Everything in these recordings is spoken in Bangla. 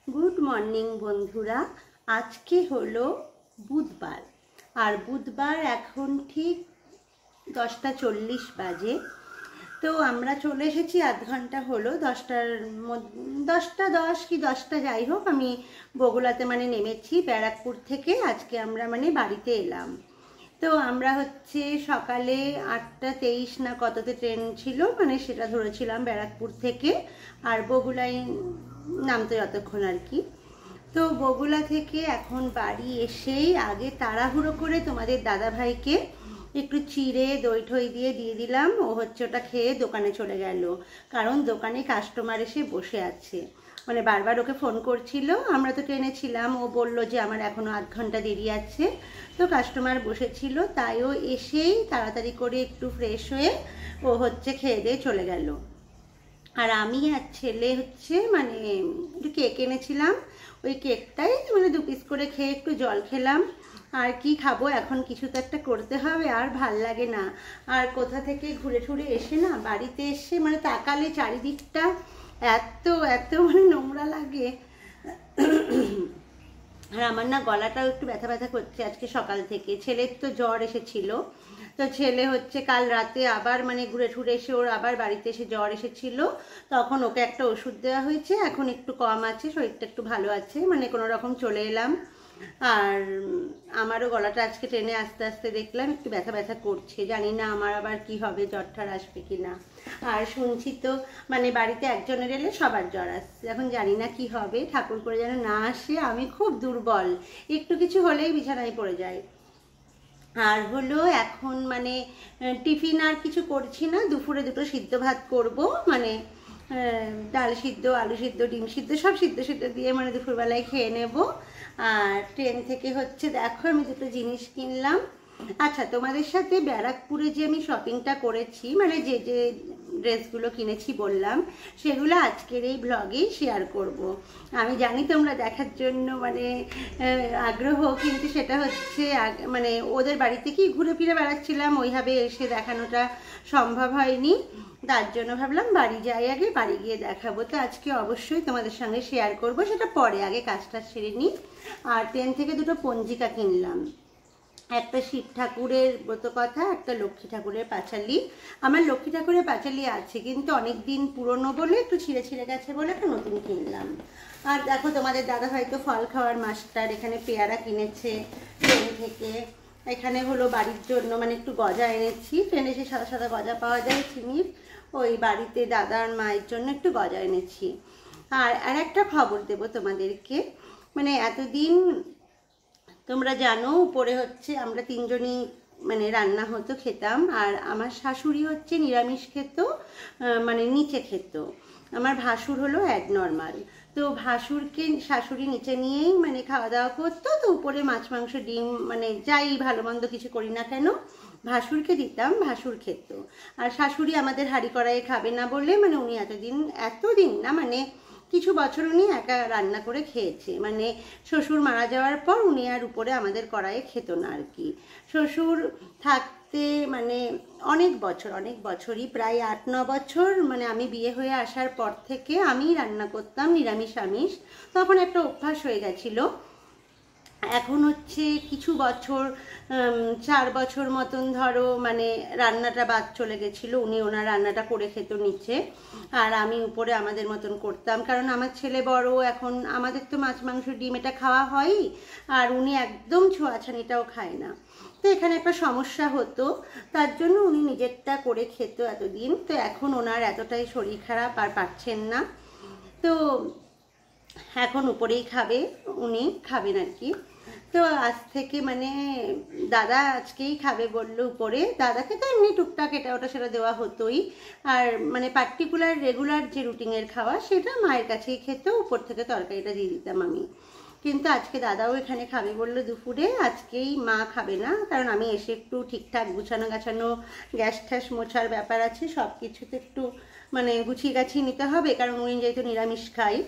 गुड मर्निंग बंधुरा आज के हलो बुधवार और बुधवार एखन ठीक 10टा 40 बाजे। तो आमरा चले एसेছি आध घंटा हलो 10टा 10 कि 10टा যাই হোক আমি বগুলাতে মানে নেমেছি ব্যারাকপুর থেকে। আজকে আমরা মানে বাড়িতে এলাম। তো আমরা হচ্ছে সকালে 8টা 23 না কততে ট্রেন ছিল মানে সেটা ধরেছিলাম ব্যারাকপুর থেকে আর বগুলায় নামতে যতক্ষণ আর কি। তো বগুলা থেকে এখন বাড়ি এসেই আগে তাড়াহুড়ো করে তোমাদের দাদা ভাইকে একটু চিড়ে দই ঠই দিয়ে দিলাম। ও হচ্ছে ওটা খেয়ে দোকানে চলে গেল, কারণ দোকানে কাস্টমার এসে বসে আছে। মানে বারবার ওকে ফোন করছিল, আমরা তো ট্রেনে ছিলাম। ও বলল যে আমার এখনো আধ ঘন্টা দেরি আছে। তো কাস্টমার বসেছিল, তাই ও এসেই তাড়াতাড়ি করে একটু ফ্রেশ হয়ে ও হচ্ছে খেয়ে দিয়ে চলে গেল। আর আমি আর ছেলে হচ্ছে মানে একটু কেক এনেছিলাম, ওই কেকটাই মানে 2 পিস করে খেয়ে একটু জল খেলাম। আর কি খাবো, এখন কিছু তো একটা করতে হবে, আর ভাল লাগে না। আর কোথা থেকে ঘুরে ঘুরে এসে না বাড়িতে এসে মানে তাকালে চারিদিকটা এত এত মানে নোংরা লাগে। আর আমার না গলাটাও একটু ব্যথা ব্যথা করছে আজকে সকাল থেকে। ছেলের তো জ্বর এসেছিল, তো ছেলে হচ্ছে কাল রাতে আবার মানে ঘুরে ঘুরে এসে ওর আবার বাড়িতে এসে জ্বর এসেছিল। তখন ওকে একটা ওষুধ দেওয়া হয়েছে, এখন একটু কম আছে, শরীরটা একটু ভালো আছে, মানে কোনো রকম চলে এলাম। আর আমারও গলাটা আজকে ট্রেনে আস্তে আস্তে দেখলাম একটু ব্যথা ব্যথা করছে, জানি না আমার আবার কি হবে, জ্বর ঠর আসবে কিনা। আর শুনছি তো মানে বাড়িতে একজনের এলে সবার জ্বর আসছে, এখন জানি না কি হবে, ঠাকুর করে যেন না আসে। আমি খুব দুর্বল, একটু কিছু হলেই বিছানায় পড়ে যাই। আর হলো এখন মানে টিফিন আর কিছু করছি না, দুপুরে 2টো সিদ্ধ ভাত করব, মানে ডাল সিদ্ধ আলু সিদ্ধ ডিম সিদ্ধ সব সিদ্ধ সিদ্ধ দিয়ে মানে দুপুরবেলায় খেয়ে নেব। আর ট্রেন থেকে হচ্ছে দেখো আমি 2টো জিনিস কিনলাম। আচ্ছা, তোমাদের সাথে ব্যারাকপুরে যে আমি শপিংটা করেছি মানে যে যে ড্রেসগুলো কিনেছি বললাম, সেগুলো আজকের এই ব্লগেই শেয়ার করব। আমি জানি তোমরা দেখার জন্য মানে আগ্রহ, কিন্তু সেটা হচ্ছে মানে ওদের বাড়িতে কি ঘুরে ফিরে বেড়াচ্ছিলাম, ওইভাবে এসে দেখানোটা সম্ভব হয়নি। তার জন্য ভাবলাম বাড়ি যাই, আগে বাড়ি গিয়ে দেখাবো। তো আজকে অবশ্যই তোমাদের সঙ্গে শেয়ার করব, সেটা পরে, আগে কাজটা সেরে নিই। আর ট্রেন থেকে 2টো পঞ্জিকা কিনলাম, একটা শিব ঠাকুরের ব্রতকথা, একটা লক্ষ্মী ঠাকুরের পাঁচালি। আমার লক্ষ্মী ঠাকুরের পাঁচালি আছে, কিন্তু অনেক দিন পুরনো বলে একটু ছিঁড়ে ছিঁড়ে গেছে বলে একটা নতুন কিনলাম। আর দেখো তোমাদের দাদা হয়তো ফল খাওয়ার মাস্টার, এখানে পেয়ারা কিনেছে ট্রেন থেকে। এখানে হলো বাড়ির জন্য মানে একটু গজা এনেছি, ট্রেনে এসে সাদা সাদা গজা পাওয়া যায় চিনির, ওই বাড়িতে দাদার মায়ের জন্য একটু গজা এনেছি। আর একটা খবর দেব তোমাদেরকে, মানে এতদিন তোমরা জানো উপরে হচ্ছে আমরা 3জনই মানে রান্না হতো, খেতাম। আর আমার শাশুড়ি হচ্ছে নিরামিষ খেত, মানে নিচে খেত। আমার ভাসুর হলো অ্যাবনর্মাল, তো ভাসুরকে শাশুড়ি নিচে নিয়েই মানে খাওয়া দাওয়া করতো। তো উপরে মাছ মাংস ডিম মানে যাই ভালো মন্দ কিছু করি না কেন ভাসুরকে দিতাম, ভাসুর খেত। আর শাশুড়ি আমাদের হাঁড়ি কড়াইয়ে খাবে না বলে মানে উনি এতদিন না মানে কিছু বছর উনি একা রান্না করে খেয়েছে। মানে শ্বশুর মারা যাওয়ার পর উনি আর উপরে আমাদের কড়াইয়ে খেত না আর কি। শ্বশুর থাকতে মানে অনেক বছরই প্রায় 8-9 বছর মানে আমি বিয়ে হয়ে আসার পর থেকে আমি রান্না করতাম নিরামিষ আমিষ, তখন একটা অভ্যাস হয়ে গেছিলো। এখন হচ্ছে কিছু বছর 4 বছর মতন ধরো মানে রান্নাটা বাদ চলে গেছিলো, উনি ওনার রান্নাটা করে খেত নিচে, আর আমি উপরে আমাদের মতন করতাম। কারণ আমার ছেলে বড়, এখন আমাদের তো মাছ মাংস ডিম এটা খাওয়া হয়ই, আর উনি একদম ছোঁয়াছানিটাও খায় না। তো এখানে একটা সমস্যা হতো, তার জন্য উনি নিজেরটা করে খেত এতদিন। তো এখন ওনার এতটাই শরীর খারাপ আর পারছেন না, তো এখন উপরেই খাবে, উনি খাবেন আর কি। তো আজ থেকে মানে দাদা আজকেই খাবে বললো উপরে। দাদাকে তো এমনি টুকটাক এটা ওটা সেটা দেওয়া হতোই, আর মানে পার্টিকুলার রেগুলার যে রুটিনের খাওয়া সেটা মায়ের কাছেই খেত, উপর থেকে তরকারিটা দিয়ে দিতাম আমি। কিন্তু আজকে দাদাও এখানে খাবে বললো দুপুরে, আজকেই মা খাবে না, কারণ আমি এসে একটু ঠিকঠাক গুছানো গাছানো গ্যাস ঠ্যাস মোছার ব্যাপার আছে, সব কিছুতে একটু মানে গুছিয়ে গাছিয়ে নিতে হবে, কারণ উনি যেহেতু নিরামিষ খাই।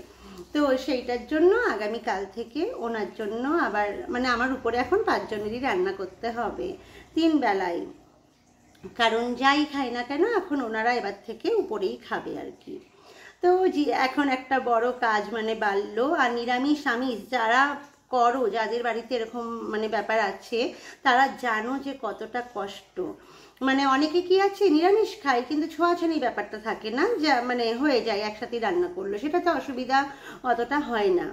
তো সেইটার জন্য আগামীকাল থেকে ওনার জন্য আবার মানে আমার উপরে এখন 5 জনেরই রান্না করতে হবে 3 বেলায়, কারণ যাই খাই না কেন এখন ওনারা এবার থেকে উপরেই খাবে আর কি। তো এখন একটা বড় কাজ মানে বাড়লো। আর নিরামিষ আমিষ যারা করো, যাদের বাড়িতে এরকম মানে ব্যাপার আছে, তারা জানো যে কতটা কষ্ট। মানে অনেকে কি আছে নিরামিষ খায় কিন্তু ছোঁয়াছানি ব্যাপারটা থাকে না, যা মানে হয়ে যায় একসাথে রান্না করলো, সেটাতে অসুবিধা অতটা হয় না।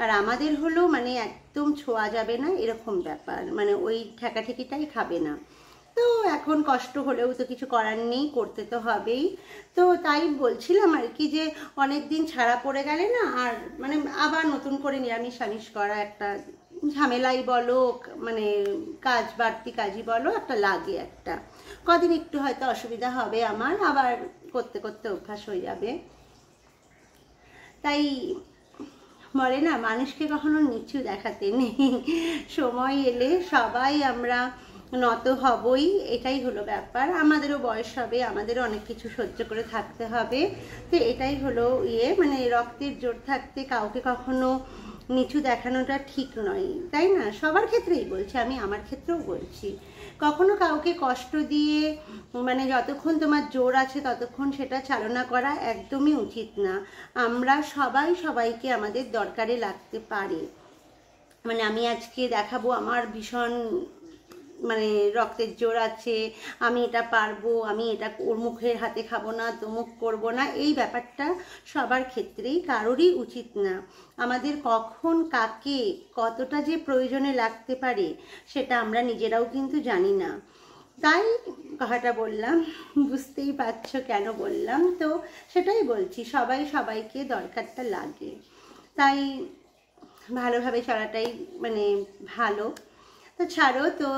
আর আমাদের হলো মানে একদম ছোঁয়া যাবে না এরকম ব্যাপার, মানে ওই ঠেকাঠেকিটাই খাবে না। তো এখন কষ্ট হলেও তো কিছু করার নেই, করতে তো হবেই। তো তাই বলছিলাম আর কি যে অনেক দিন ছাড়া পড়ে গেলে না আর মানে আবার নতুন করে নিরামিষ আমিষ করা একটা ঝামেলাই বলো, মানে কাজ বাড়তি কাজই বলো, একটা লাগে একটা। কদিন একটু হয়তো অসুবিধা হবে আমার, আবার করতে করতে অভ্যাস হয়ে যাবে। তাই বলে না, মানুষকে কখনো নিচু দেখাতে নেই, সময় এলে সবাই আমরা নত হবই, এটাই হলো ব্যাপার। আমাদেরও বয়স হবে, আমাদেরও অনেক কিছু সহ্য করে থাকতে হবে। তো এটাই হলো মানে রক্তের জোর থাকতে কাউকে কখনো নিচু দেখানোটা ঠিক নয়, তাই না? সবার ক্ষেত্রেই বলছি, আমি আমার ক্ষেত্রেও বলছি। কখনো কাউকে কষ্ট দিয়ে মানে যতক্ষণ তোমার জোর আছে ততক্ষণ সেটা চালনা করা একদমই উচিত না। আমরা সবাই সবাইকে আমাদের দরকারে লাগতে পারে। মানে আমি আজকে দেখাবো আমার ভীষণ মানে রক্তের জোর আছে, আমি এটা পারবো, আমি এটা ওর মুখের হাতে খাবো না, তমুক করবো না, এই ব্যাপারটা সবার ক্ষেত্রেই কারোরই উচিত না। আমাদের কখন কাকে কতটা যে প্রয়োজনে লাগতে পারে সেটা আমরা নিজেরাও কিন্তু জানি না। তাই কথাটা বললাম, বুঝতেই পারছো কেন বললাম। তো সেটাই বলছি, সবাই সবাইকে দরকারটা লাগে, তাই ভালোভাবে চলাটাই মানে ভালো। তো ছাড়ো, তো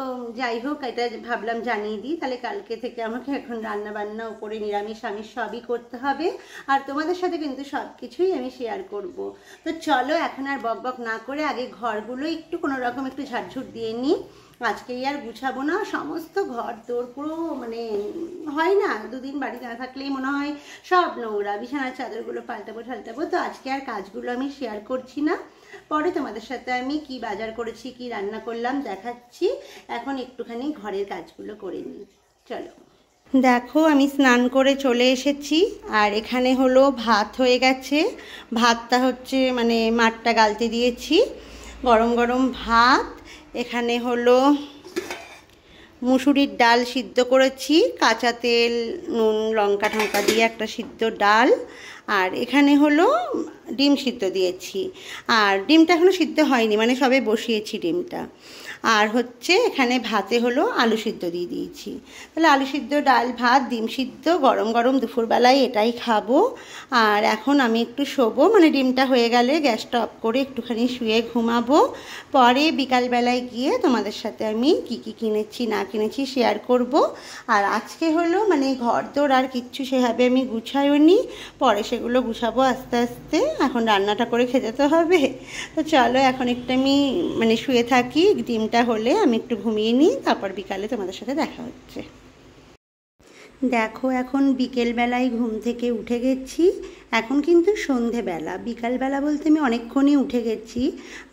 যাই হোক, এটা ভাবলাম জানিয়ে দিই। তাহলে কালকে থেকে আমাকে এখন রান্না বান্না উপরে নিরামিষ আমিষ সবই করতে হবে, আর তোমাদের সাথে কিন্তু সব কিছুই আমি শেয়ার করব। তো চলো এখন আর বক বক না করে আগে ঘরগুলো একটু কোনো রকম একটু ঝাড়ঝুট দিয়ে নিই। আজকেই আর গুছাবো না, সমস্ত ঘর তোর পুরো মানে হয় না, দুদিন বাড়ি না থাকলেই মনে হয় সব নোংরা, বিছানার চাদরগুলো পাল্টাবো ঠাল্টাবো। তো আজকে আর কাজগুলো আমি শেয়ার করছি না, পরে তোমাদের সাথে আমি কি বাজার করেছি কি রান্না করলাম দেখাচ্ছি। এখন একটুখানি ঘরের কাজগুলো করে নিই, চলো। দেখো আমি স্নান করে চলে এসেছি, আর এখানে হলো ভাত হয়ে গেছে। ভাতটা হচ্ছে মানে মাঠটা গালতে দিয়েছি, গরম গরম ভাত। এখানে হলো মুসুরির ডাল সিদ্ধ করেছি, কাঁচা তেল নুন লঙ্কা ঢঙ্কা দিয়ে একটা সিদ্ধ ডাল। আর এখানে হলো ডিম সিদ্ধ দিয়েছি, আর ডিমটা এখনও সিদ্ধ হয়নি, মানে সবে বসিয়েছি ডিমটা। আর হচ্ছে এখানে ভাতে হলো আলু সিদ্ধ দিয়ে দিয়েছি। তাহলে আলু সিদ্ধ ডাল ভাত ডিম সিদ্ধ গরম গরম দুপুরবেলায় এটাই খাবো। আর এখন আমি একটু শোবো, মানে ডিমটা হয়ে গেলে গ্যাসটা অফ করে একটুখানি শুয়ে ঘুমাবো। পরে বিকালবেলায় গিয়ে তোমাদের সাথে আমি কি কি কিনেছি না কিনেছি শেয়ার করব। আর আজকে হলো মানে ঘর দোর আর কিচ্ছু সেভাবে আমি গুছাইও নি, পরে সেগুলো গুছাবো আস্তে আস্তে। এখন রান্নাটা করে খেতে তো হবে। তো চলো এখন একটু আমি মানে শুয়ে থাকি, ডিমটা হলে আমি একটু ঘুমিয়ে নিই, তারপর বিকালে তোমাদের সাথে দেখা হচ্ছে। দেখো এখন বিকেলবেলায় ঘুম থেকে উঠে গেছি, এখন কিন্তু সন্ধেবেলা। বিকালবেলা বলতে আমি অনেকক্ষণই উঠে গেছি।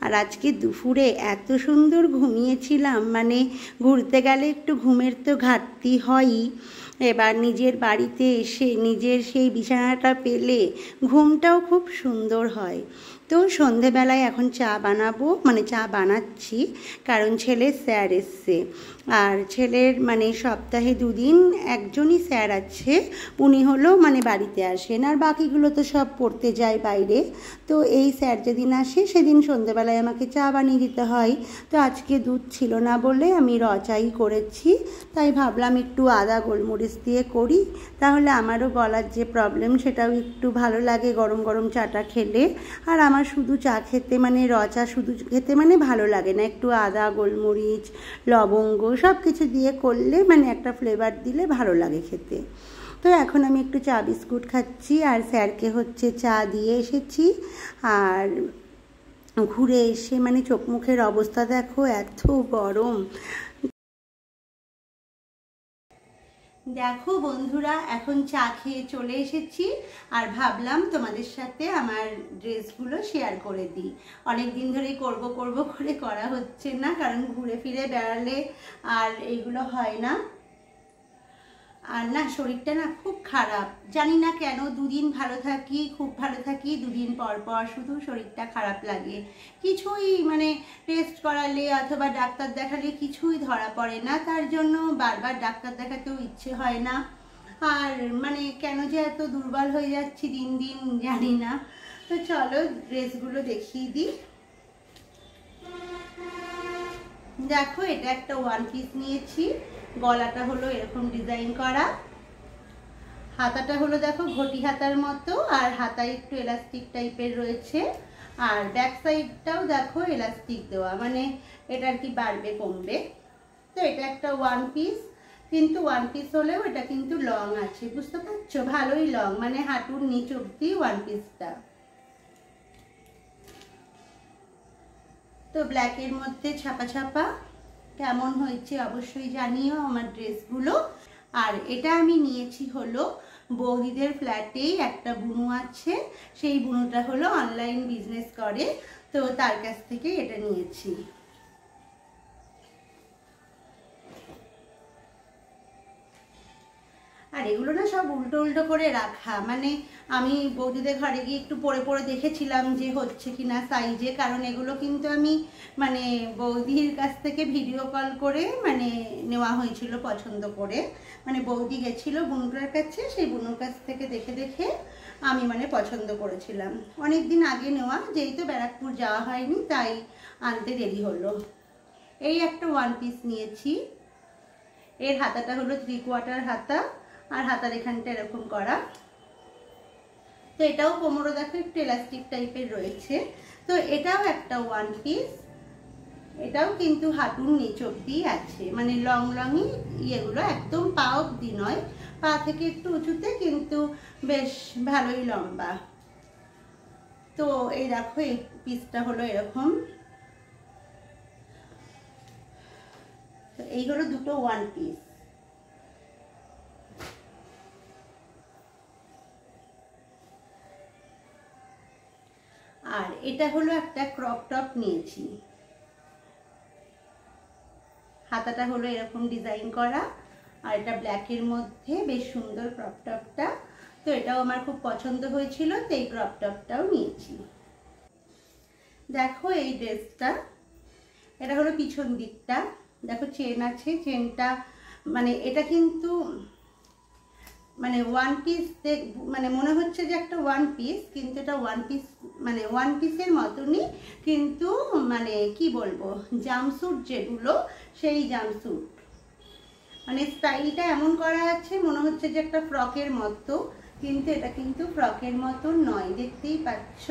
আর আজকে দুপুরে এত সুন্দর ঘুমিয়েছিলাম, মানে ঘুরতে গেলে একটু ঘুমের তো ঘাটতি হয়ই, এবার নিজের বাড়িতে এসে নিজের সেই বিছানাটা পেলে ঘুমটাও খুব সুন্দর হয়। তো সন্ধেবেলায় এখন চা বানাবো, মানে চা বানাচ্ছি, কারণ ছেলের স্যার এসছে। আর ছেলের মানে সপ্তাহে দুদিন একজনই স্যার আছে, উনি হলো মানে বাড়িতে আসেন, আর বাকিগুলো তো সব পড়তে যায় বাইরে। তো এই স্যার যেদিন আসে সেদিন সন্ধেবেলায় আমাকে চা বানিয়ে দিতে হয়। তো আজকে দুধ ছিল না বলে আমি র চাই করেছি, তাই ভাবলাম একটু আদা গোলমরিচ দিয়ে করি, তাহলে আমারও গলার যে প্রবলেম সেটাও একটু ভালো লাগে গরম গরম চাটা খেলে। আর আমার শুধু চা খেতে মানে র চা শুধু খেতে মানে ভালো লাগে না, একটু আদা গোলমরিচ লবঙ্গ সব কিছু দিয়ে করলে মানে একটা ফ্লেভার দিলে ভালো লাগে খেতে। তো এখন আমি একটু চা বিস্কুট খাচ্ছি, আর স্যারকে হচ্ছে চা দিয়ে এসেছি। আর ঘুরে এসে মানে চোখ মুখের অবস্থা দেখো, এত গরম। দেখো বন্ধুরা, এখন চা খেয়ে চলে এসেছি, আর ভাবলাম তোমাদের সাথে আমার ড্রেসগুলো শেয়ার করে দিই। অনেক দিন ধরেই করব করব করে করা হচ্ছে না, কারণ ঘুরে ফিরে বেড়ালে আর এইগুলো হয় না। আর না, শরীরটা না খুব খারাপ, জানি না কেন। দুদিন ভালো থাকি, খুব ভালো থাকি, দুদিন পর পর শুধু শরীরটা খারাপ লাগে। কিছুই মানে টেস্ট করালে অথবা ডাক্তার দেখালে কিছুই ধরা পড়ে না, তার জন্য বারবার ডাক্তার দেখাতেও ইচ্ছে হয় না। আর মানে কেন যে এত দুর্বল হয়ে যাচ্ছি দিন দিন জানি না। তো চলো ড্রেসগুলো দেখিয়ে দিই। দেখো, এটা একটা ওয়ান পিস নিয়েছি। গলাটা হলো এরকম ডিজাইন করা, হাতাটা হলো দেখো ঘটি হাতার মতো, আর হাতায় একটু এলাস্টিক টাইপের রয়েছে, আর ব্যাক সাইডটাও দেখো এলাস্টিক দেওয়া, মানে এটা আর কি বাড়বে কমবে। তো এটা একটা ওয়ান পিস, কিন্তু ওয়ান পিস হলেও এটা কিন্তু লং আছে, বুঝতে পারছো? ভালোই লং, মানে হাঁটুর নিচ অব্দি ওয়ান পিসটা। তো ব্ল্যাকের মধ্যে ছাপা ছাপা, কেমন হয়েছে অবশ্যই জানিও আমার ড্রেসগুলো। আর এটা আমি নিয়েছি হলো বৌদিদের ফ্ল্যাটেই একটা বুনু আছে, সেই বুনুটা হলো অনলাইন বিজনেস করে, তো তার কাছ থেকে এটা নিয়েছি। আর এগুলো না সব উল্টো উল্টো করে রাখা, মানে আমি বৌদিদের ঘরে গিয়ে একটু পরে পরে দেখেছিলাম যে হচ্ছে কিনা সাইজে, কারণ এগুলো কিন্তু আমি মানে বৌদির কাছ থেকে ভিডিও কল করে মানে নেওয়া হয়েছিল পছন্দ করে, মানে বৌদি গেছিল বুনুটার কাছে, সেই বুনুর কাছ থেকে দেখে দেখে আমি মানে পছন্দ করেছিলাম। অনেক দিন আগে নেওয়া, যেহেতু ব্যারাকপুর যাওয়া হয়নি তাই আনতে দেরি হলো। এই একটা ওয়ান পিস নিয়েছি, এর হাতাটা হলো 3/4 হাতা, আর হাতার এখানটা এরকম করা। তো এটাও কোমরও দেখো একটু এলাস্টিক টাইপের রয়েছে। তো এটাও একটা ওয়ান পিস, এটাও কিন্তু হাঁটুর নিচ অব্দি আছে, মানে লং লংই ইয়েগুলো, একদম পা অব্দি নয়, পা থেকে একটু উঁচুতে, কিন্তু বেশ ভালোই লম্বা। তো এই দেখো এই পিসটা হলো এরকম। তো এই হলো দুটো ওয়ান পিস। আর এটা হলো একটা ক্রপ টপ নিয়েছি, হাতাটা হলো এরকম ডিজাইন করা, আর এটা ব্ল্যাকের মধ্যে বেশ সুন্দর ক্রপ টপটা। তো এটাও আমার খুব পছন্দ হয়েছিল, তো এই ক্রপ টপটাও নিয়েছি। দেখো এই ড্রেসটা, এটা হলো পিছন দিকটা, দেখো চেন আছে, চেনটা মানে এটা কিন্তু মানে ওয়ান পিস, মানে মনে হচ্ছে যে একটা ওয়ান পিস, কিন্তু এটা ওয়ান পিস মানে ওয়ান পিসের মতনই, কিন্তু মানে কি বলবো, জামস্যুট যেগুলো সেই জামস্যুট, মানে স্টাইলটা এমন করা আছে মনে হচ্ছে যে একটা ফ্রকের মতো, কিন্তু এটা কিন্তু ফ্রকের মতো নয়, দেখতেই পাচ্ছ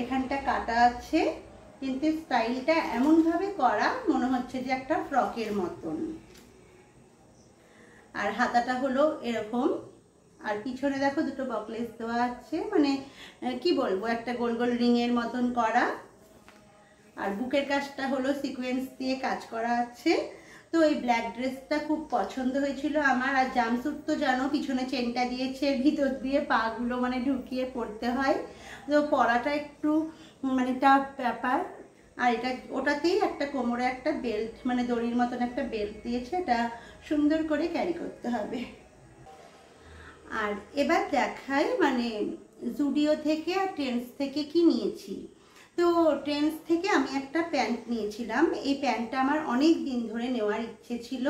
এখানটা কাটা আছে, কিন্তু স্টাইলটা এমনভাবে করা মনে হচ্ছে যে একটা ফ্রকের মতন। আর হাতাটা হলো এরকম, আর পিছনে দেখো দুটো বকলেস দেওয়া আছে, মানে কি বলবো একটা গোল গোল রিং এর মতন করা। আর বুকের কাজটা হলো সিকোয়েন্স দিয়ে কাজ করা আছে। তো এই ব্ল্যাক ড্রেসটা খুব পছন্দ হয়েছিল আমার। আর জামস্যুট তো জানো পিছনে চেনটা দিয়েছে, ভিতর দিয়ে পাগুলো মানে ঢুকিয়ে পড়তে হয়, তো পরাটা একটু মানে টাফ ব্যাপার। আর এটা ওটাতেই একটা কোমরে একটা বেল্ট, মানে দড়ির মতন একটা বেল্ট দিয়েছে, এটা সুন্দর করে ক্যারি করতে হবে। আর এবার দেখাই মানে জুডিও থেকে আর ট্রেন্ডস থেকে কি নিয়েছি। তো ট্রেন্ডস থেকে আমি একটা প্যান্ট নিয়েছিলাম, এই প্যান্টটা আমার অনেক দিন ধরে নেওয়ার ইচ্ছে ছিল,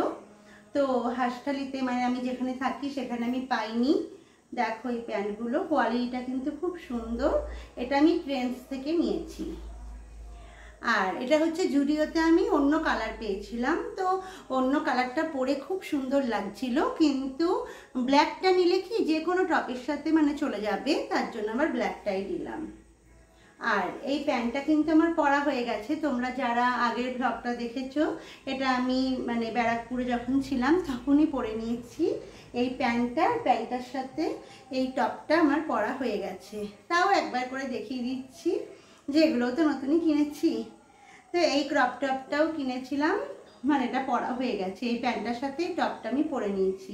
তো হাসখালিতে মানে আমি যেখানে থাকি সেখানে আমি পাইনি। দেখো এই প্যান্টগুলো, কোয়ালিটিটা কিন্তু খুব সুন্দর, এটা আমি ট্রেন্ডস থেকে নিয়েছি। আর এটা হচ্ছে জুডিওতে আমি অন্য কালার পেয়েছিলাম, তো অন্য কালারটা পরে খুব সুন্দর লাগছিল, কিন্তু ব্ল্যাকটা নিলে কি যে কোনো টপের সাথে মানে চলে যাবে, তার জন্য আবার ব্ল্যাকটাই দিলাম। আর এই প্যান্টটা কিন্তু আমার পরা হয়ে গেছে, তোমরা যারা আগের ব্লগটা দেখেছো, এটা আমি মানে ব্যারাকপুরে যখন ছিলাম তখনই পরে নিয়েছি এই প্যান্টটা, প্যান্টটার সাথে এই টপটা আমার পরা হয়ে গেছে। তাও একবার করে দেখিয়ে দিচ্ছি যে এগুলোও তো নতুনই কিনেছি। তো এই ক্রপ টপটাও কিনেছিলাম, মানে এটা পরা হয়ে গেছে, এই প্যান্টটার সাথে এই টপটা আমি পরে নিয়েছি।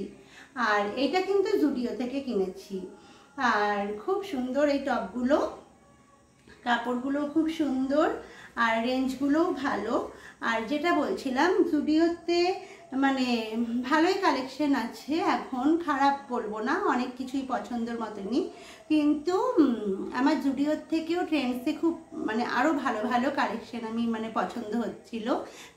আর এইটা কিন্তু জুডিও থেকে কিনেছি, আর খুব সুন্দর এই টপগুলো, কাপড়গুলো খুব সুন্দর, আর রেঞ্জগুলোও ভালো। আর যেটা বলছিলাম জুডিওতে মানে ভালোই কালেকশন আছে এখন, খারাপ বলবো না, অনেক কিছুই পছন্দের মতনই। কিন্তু আমার জুডিওর থেকেও ট্রেন্ডসে খুব মানে আরও ভালো ভালো কালেকশন আমি মানে পছন্দ হচ্ছিল।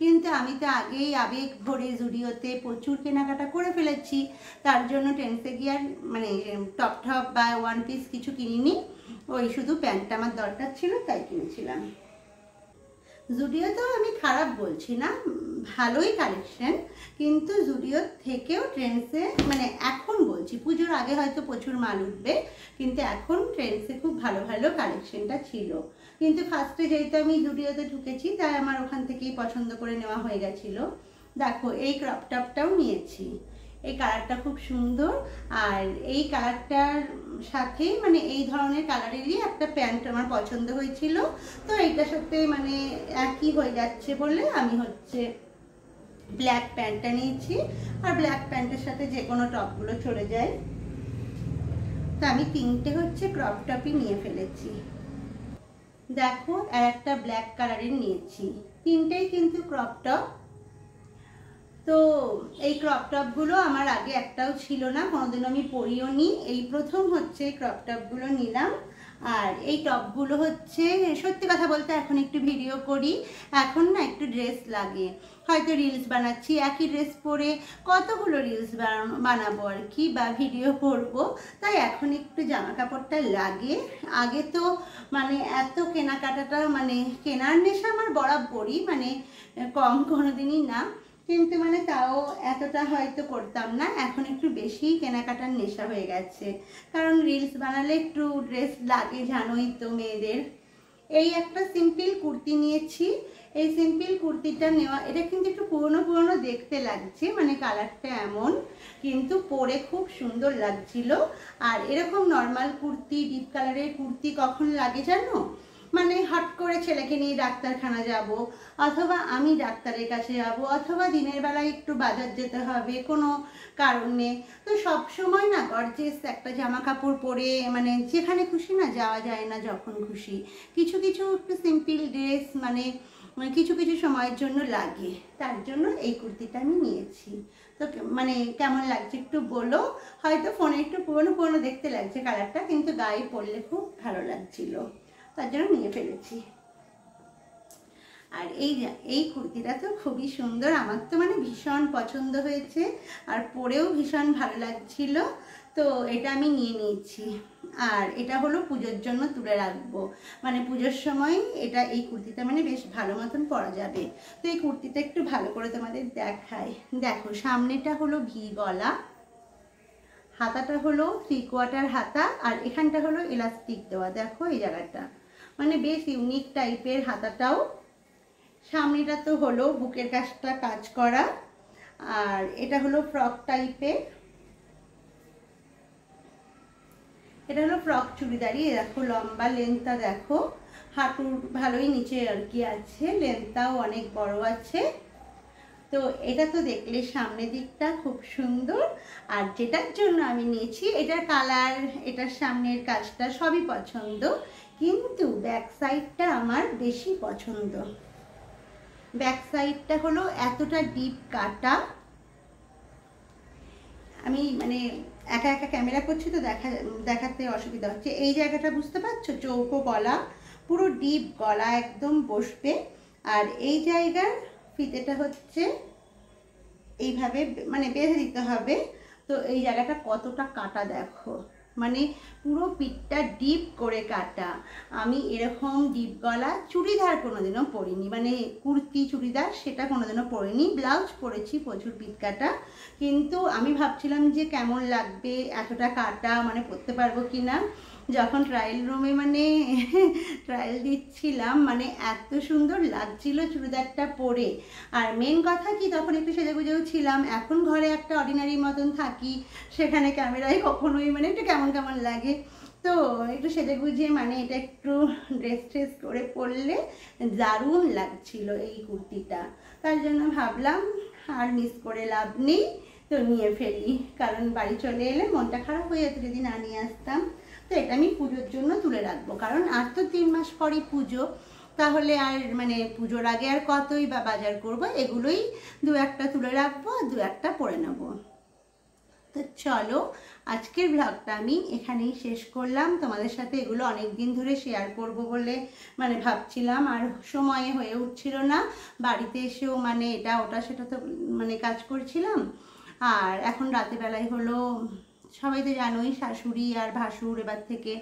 কিন্তু আমি তো আগেই আবেগ ভরে জুডিওতে প্রচুর কেনাকাটা করে ফেলেছি, তার জন্য ট্রেন্ডসে গিয়ে আর মানে টপ টপ বা ওয়ান পিস কিছু কিনিনি। ওই শুধু প্যান্টটা আমার দরকার ছিল তাই কিনেছিলাম। জুডিওতেও আমি খারাপ বলছি না, ভালোই কালেকশন, কিন্তু জুডিওর থেকেও ট্রেন্ডসে মানে এখন বলছি, পুজোর আগে হয়তো প্রচুর মাল উঠবে, কিন্তু এখন ট্রেন্ডসে খুব ভালো ভালো কালেকশনটা ছিল। কিন্তু ফার্স্টে যেহেতু আমি জুডিওতে ঢুকেছি তাই আমার ওখান থেকেই পছন্দ করে নেওয়া হয়ে গেছিলো। দেখো এই ক্রপ টপটাও নিয়েছি, এই কালারটা খুব সুন্দর, আর এই কালারটার সাথেই মানে এই ধরনের কালারেরই একটা প্যান্ট আমার পছন্দ হয়েছিল, তো এইটার সাথে মানে একই হয়ে যাচ্ছে বলে আমি হচ্ছে ব্ল্যাক প্যান্টটা নিয়েছি। আর ব্ল্যাক প্যান্টের সাথে যে কোনো টপগুলো চলে যায়, তো আমি তিনটে হচ্ছে ক্রপ টপই নিয়ে ফেলেছি। দেখো আর একটা ব্ল্যাক কালারের নিয়েছি, তিনটেই কিন্তু ক্রপ টপ। তো এই ক্রপ টপগুলো আমার আগে একটাও ছিল না, কোনোদিন আমি পরিও নি, এই প্রথম হচ্ছে ক্রপ টপগুলো নিলাম। আর এই টপগুলো হচ্ছে সত্যি কথা বলতে এখন একটু ভিডিও করি, এখন না একটু ড্রেস লাগে, হয়তো রিলস বানাচ্ছি, একই ড্রেস পরে কতগুলো রিলস বানাবো আর কি, বা ভিডিও করব, তাই এখন একটু জামা কাপড়টা লাগে। আগে তো মানে এত কেনাকাটাটা মানে কেনার নেশা আমার বরাবরই, মানে কম কোনোদিনই না, কিন্তু মানে তাও এতটা হয়তো করতাম না, এখন একটু বেশি কেনাকাটার নেশা হয়ে গেছে, কারণ রিলস বানালে একটু ড্রেস লাগে জানোই তো মেয়েদের। এই একটা সিম্পল কুর্তি নিয়েছি, এই সিম্পল কুর্তিটা নেওয়া, এটা কিন্তু একটু পুরনো পুরনো দেখতে লাগছে, মানে কালারটা এমন, কিন্তু পরে খুব সুন্দর লাগছিল। আর এরকম নর্মাল কুর্তি, ডিপ কালারের কুর্তি কখন লাগে জানো, মানে হট করে ছেলেকে নিয়ে ডাক্তারখানা যাব, অথবা আমি ডাক্তারের কাছে যাব, অথবা দিনের বেলায় একটু বাজার যেতে হবে কোনো কারণে, তো সব সময় না গর্জিয়াস একটা জামা কাপড় পরে মানে যেখানে খুশি না যাওয়া যায় না, যখন খুশি কিছু কিছু একটু সিম্পল ড্রেস মানে কিছু কিছু সময়ের জন্য লাগে, তার জন্য এই কুর্তিটা আমি নিয়েছি। তো মানে কেমন লাগছে একটু বলো, হয়তো ফোনে একটু পুরনো পুরনো দেখতে লাগছে কালারটা, কিন্তু গায়ে পরলে খুব ভালো লাগছিল, তার জন্য নিয়ে ফেলেছি। আর এই কুর্তিটা তো খুবই সুন্দর, আমার তো মানে ভীষণ পছন্দ হয়েছে, আর পরেও ভীষণ ভালো লাগছিল, তো এটা আমি নিয়ে নিয়েছি। আর এটা হলো পুজোর জন্য তুলে রাখবো, মানে পুজোর সময় এটা এই কুর্তিটা মানে বেশ ভালো মতন পরা যাবে। তো এই কুর্তিটা একটু ভালো করে তোমাদের দেখাই। দেখো সামনেটা হলো ভি গলা, হাতাটা হলো 3/4 হাতা, আর এখানটা হলো ইলাস্টিক দেওয়া, দেখো এই জায়গাটা মানে বেশ ইউনিক টাইপের হাতাটাও। সামনেটা তো হলো বুকের কাছটা কাজ করা, আর এটা হলো ফ্রক টাইপের, এটা হলো ফ্রক চুড়িদারি। দেখো লম্বা লেন্থটা দেখো, হাঁটুর ভালোই নিচে আর কি আছে, লেন্থটাও অনেক বড় আছে। তো এটা তো দেখলে সামনের দিকটা খুব সুন্দর, আর যেটার জন্য আমি নিয়েছি এটার কালার, এটার সামনের কাজটা সবই পছন্দ, কিন্তু ব্যাক সাইডটা আমার বেশি পছন্দ। ব্যাক সাইডটা হলো এতটা ডিপ কাটা, আমি মানে একা একা ক্যামেরা করছি তো দেখাতে অসুবিধা হচ্ছে। এই জায়গাটা বুঝতে পারছো, চৌকো গলা, পুরো ডিপ গলা একদম বসবে, আর এই জায়গার ফিতেটা হচ্ছে এইভাবে মানে বেঁধে দিতে হবে। তো এই জায়গাটা কতটা কাটা দেখো, মানে পুরো পিঠটা ডিপ করে কাটা। আমি এরকম ডিপ গলা চুড়িদার কোনোদিনও পরিনি, মানে কুর্তি চুড়িদার সেটা কোনোদিনও পরিনি, ব্লাউজ পরেছি প্রচুর পিঠ কাটা, কিন্তু আমি ভাবছিলাম যে কেমন লাগবে এতটা কাটা, মানে পরতে পারবো কি না। যখন ট্রায়াল রুমে মানে ট্রায়াল দিচ্ছিলাম, মানে এত সুন্দর লাগছিল চুড়িদারটা পরে। আর মেন কথা কি, তখন একটু সেজেগুজেও ছিলাম, এখন ঘরে একটা অর্ডিনারি মতন থাকি, সেখানে ক্যামেরায় কখনোই মানে একটু কেমন কেমন লাগে, তো একটু সেজেগুজে মানে এটা একটু ড্রেস করে পরলে দারুণ লাগছিল এই কুর্তিটা, তার জন্য ভাবলাম আর মিস করে লাভ নেই, তো নিয়ে ফেলি, কারণ বাড়ি চলে এলে মনটা খারাপ হয়ে যেত যদি না নিয়ে আসতাম। তো এটা আমি পুজোর জন্য তুলে রাখবো, কারণ আর তো 3 মাস পরই পুজো, তাহলে আর মানে পুজোর আগে আর কতই বা বাজার করব, এগুলোই দু একটা তুলে রাখবো আর দু একটা পরে নেবো। তো চলো আজকের ব্লগটা আমি এখানেই শেষ করলাম। তোমাদের সাথে এগুলো অনেক দিন ধরে শেয়ার করব বলে মানে ভাবছিলাম, আর সময়ে হয়ে উঠছিল না। বাড়িতে এসেও মানে এটা ওটা সেটা তো মানে কাজ করছিলাম। আর এখন রাতের বেলায় হলো, সবাই তো জানোই শাশুড়ি আর ভাসুর এবার থেকে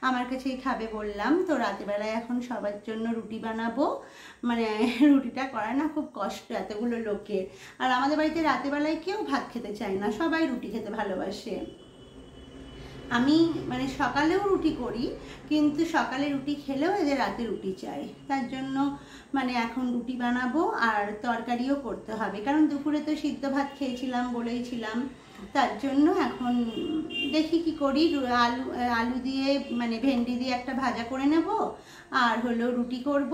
আমার কাছেই খাবে বললাম। তো রাতেরবেলায় এখন সবার জন্য রুটি বানাবো। মানে রুটিটা করা না খুব কষ্ট এতগুলো লোকের। আর আমাদের বাড়িতে রাতেরবেলায় কেউ ভাত খেতে চায় না, সবাই রুটি খেতে ভালোবাসে। আমি মানে সকালেও রুটি করি, কিন্তু সকালে রুটি খেলেও এদের রাতে রুটি চাই। তার জন্য মানে এখন রুটি বানাবো আর তরকারিও করতে হবে, কারণ দুপুরে তো সিদ্ধ ভাত খেয়েছিলাম বলেইছিলাম। তার জন্য এখন দেখি কি করি, আলু আলু দিয়ে মানে ভেন্ডি দিয়ে একটা ভাজা করে নেব, আর হলো রুটি করব।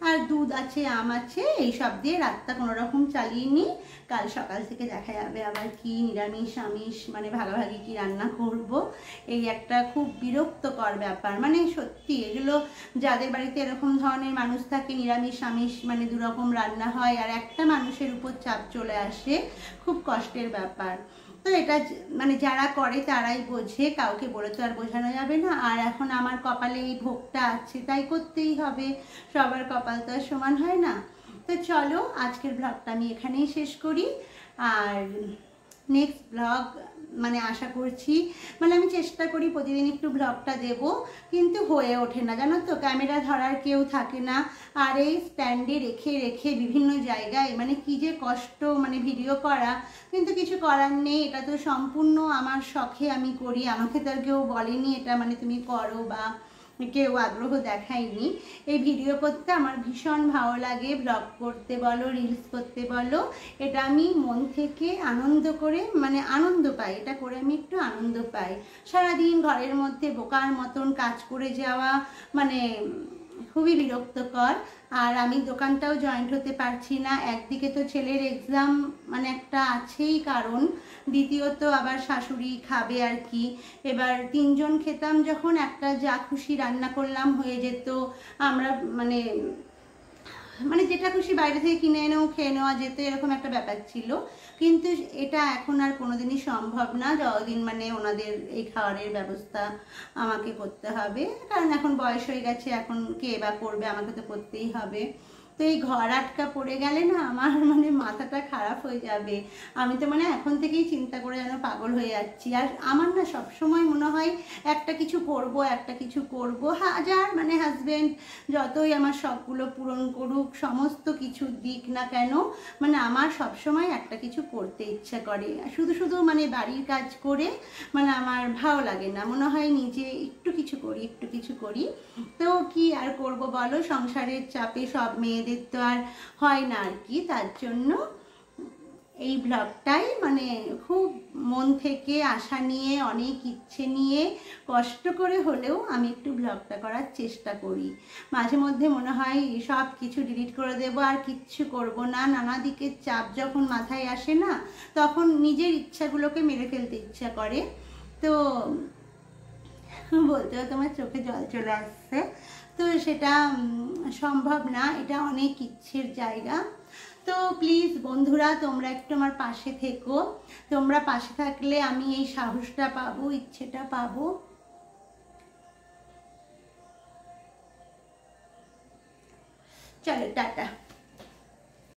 আর দুধ আছে, আম আছে, এইসব দিয়ে রাতটা কোনো রকম চালিয়ে নিই। কাল সকাল থেকে দেখা যাবে আবার কি নিরামিষ আমিষ মানে ভাগাভাগি কি রান্না করব। এই একটা খুব বিরক্তকর ব্যাপার, মানে সত্যি এগুলো যাদের বাড়িতে এরকম ধরনের মানুষ থাকে, নিরামিষ আমিষ মানে দুরকম রান্না হয় আর একটা মানুষের উপর চাপ চলে আসে, খুব কষ্টের ব্যাপার। তো এটা মানে যারা করে তারাই বোঝে, কাউকে বলে তো আর বোঝানো যাবে না। আর এখন আমার কপালে এই ভোগটা আছে, তাই করতেই হবে, সবার কপাল তো আর সমান হয় না। তো চলো আজকের ব্লগটা আমি এখানেই শেষ করি। আর নেক্সট ব্লগ মানে আশা করছি, মানে আমি চেষ্টা করি প্রতিদিন একটু ব্লগটা দেব, কিন্তু হয়ে ওঠে না জানো তো, ক্যামেরা ধরার কেউ থাকে না। আর এই স্ট্যান্ডে রেখে রেখে বিভিন্ন জায়গায় মানে কি যে কষ্ট মানে ভিডিও করা, কিন্তু কিছু করার নেই। এটা তো সম্পূর্ণ আমার শখে আমি করি, আমাকে তো আর কেউ বলেনি এটা মানে তুমি করো, বা কেউ আগ্রহ দেখায়নি। এই ভিডিও করতে আমার ভীষণ ভালো লাগে, ব্লগ করতে বলো রিলস করতে বলো, এটা আমি মন থেকে আনন্দ করে মানে আনন্দ পাই, এটা করে আমি একটু আনন্দ পাই। সারাদিন ঘরের মধ্যে বোকার মতন কাজ করে যাওয়া মানে খুবই বিরক্তকর। আর আমি দোকানটাও জয়েন্ট হতে পারছি না, একদিকে তো ছেলের এক্সাম মানে একটা আছেই কারণ, দ্বিতীয়ত আবার শাশুড়ি খাবে আর কি। এবার তিনজন খেতাম যখন, একটা যা খুশি রান্না করলাম হয়ে যেত, আমরা মানে মানে যেটা খুশি বাইরে থেকে কিনে এনেও খেয়ে নেওয়া যেত, এরকম একটা ব্যাপার ছিল। কিন্তু এটা এখন আর কোনোদিনই সম্ভব না, যতদিন মানে ওনাদের এই খাবারের ব্যবস্থা আমাকে করতে হবে, কারণ এখন বয়স হয়ে গেছে, এখন কে বা করবে, আমাকে তো করতেই হবে। তো এই ঘর আটকা পড়ে গেলে না আমার মানে মাথাটা খারাপ হয়ে যাবে। আমি তো মানে এখন থেকেই চিন্তা করে যেন পাগল হয়ে যাচ্ছি। আর আমার না সবসময় মনে হয় একটা কিছু করব একটা কিছু করব, হাজার মানে হাজব্যান্ড যতই আমার শখগুলো পূরণ করুক, সমস্ত কিছু দিক না কেন, মানে আমার সবসময় একটা কিছু করতে ইচ্ছা করে। শুধু শুধু মানে বাড়ির কাজ করে মানে আমার ভালো লাগে না, মনে হয় নিজে একটু কিছু করি একটু কিছু করি। তো কি আর করব বলো, সংসারের চাপে সব মেয়েদের তো আর হয় না আর কি। তার জন্য এই ব্লগটাই মানে খুব মন থেকে আশা নিয়ে, অনেক ইচ্ছে নিয়ে, কষ্ট করে হলেও আমি একটু ব্লগটা করার চেষ্টা করি। মাঝে মধ্যে মনে হয় সব কিছু ডিলিট করে দেবো আর কিচ্ছু করব না, নানা দিকের চাপ যখন মাথায় আসে না, তখন নিজের ইচ্ছাগুলোকে মেরে ফেলতে ইচ্ছা করে। তো বলতেও তোমার চোখে জল চলে আসছে, তো সেটা সম্ভব না, এটা অনেক ইচ্ছের জায়গা। তো প্লিজ বন্ধুরা তোমরা একটু আমার পাশে থেকো, তোমরা পাশে থাকলে আমি এই সাহসটা পাবো, ইচ্ছেটা পাবো। চলো টাটা।